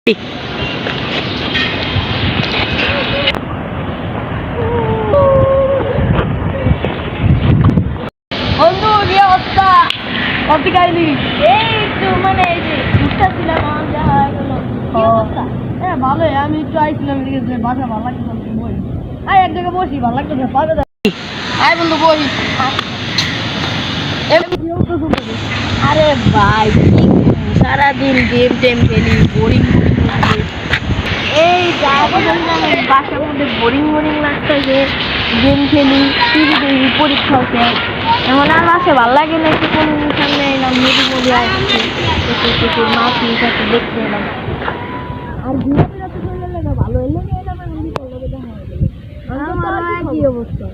বন্ধু কি অবস্থা? কফি খাইলি? এই একটু মানে এই যে ঘুরতেছিলাম ভালোই। আমি একটু আইছিলাম বাসা ভালো লাগতো বই এক জায়গায় বসি ভালো লাগতো আয় বন্ধু বসি। আরে ভাই সারাদিন গেম টেম খেলি, বোরিং লাগে। এই বাসার মধ্যে বোরিং লাগতেছে, গেম খেলি, টিভি দেখি, পরীক্ষা হচ্ছে। এমন আর বাসে ভালো লাগে না। একটু কোন সামনে এলাম, মুভি মুভি আসছে, মাছ সাথে দেখতে এলাম। আর ঘুরাফেরা তো চলে এলে ভালো এলে এলাম। কি অবস্থা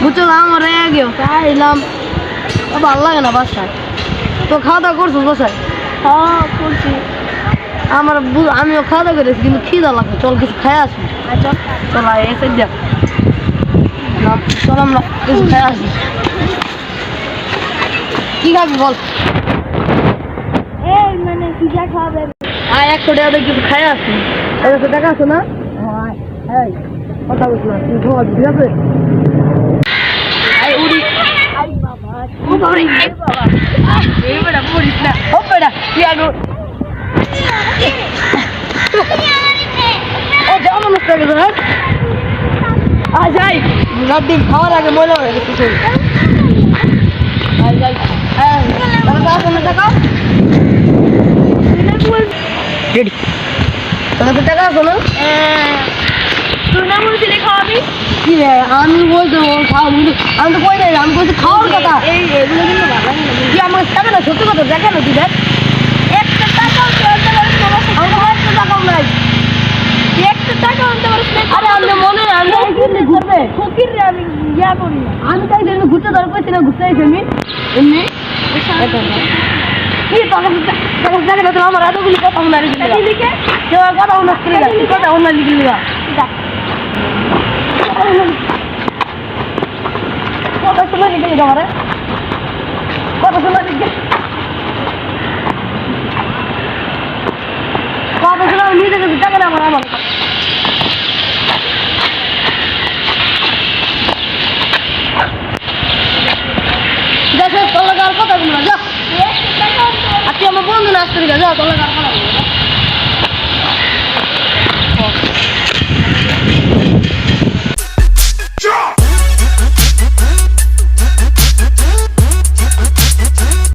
বুঝলাম, এলাম ভালো লাগে না বাসায়। তো খাওয়া দাওয়া করছো বাসায়? হ্যাঁ করছি। আমিও খাওয়া দাওয়া করেছি, কিন্তু খিদা লাগবে। চল কিছু খাই আসি। চল এসে যা চল আমরা কিছু খাই আসি। কি খাবি বল? এই মানে পিজা খাবে। আয় 100 টাকা দিয়ে কিছু খাই আসি। 100 টাকা আছে না? হ্যাঁ কথা বলছি না, তুই ঘর ঠিক আছে? খাওয়ার আগে ময়লা হয়ে গেছে। টাকা আছে না? খাওয়াবি? কি রে আমি বলছি খাওয়াবি, আমি তো কই নাই। আমি বলছি খাওয়ার কথা। এই এগুলো কিন্তু কি আমার টাকা না? সত্যি কথা দেখে না তুই দেখ। একটা টাকা টাকা নাই, একটা টাকা আনতে পারিস না। আরে আমি মনে হয় আমি ঘুরবে ফকির রে, আমি ইয়া করি না। আমি তাই জন্য ঘুরতে দরকার করছি না, ঘুরতে আইছি আমি এমনি। কি তোর আমার এতগুলি কথা শোনা লিখে কথা শোনা কথা শোনা লিখে কথা শোনা লিখে আমার কথা শোনা লিখে কথা শোনা নিজে কাছে টাকা না আমার তোর আর কথা বলবো না। যা আজকে আমার বন্ধু না আসতে যা তোর আর কথা বলবো না।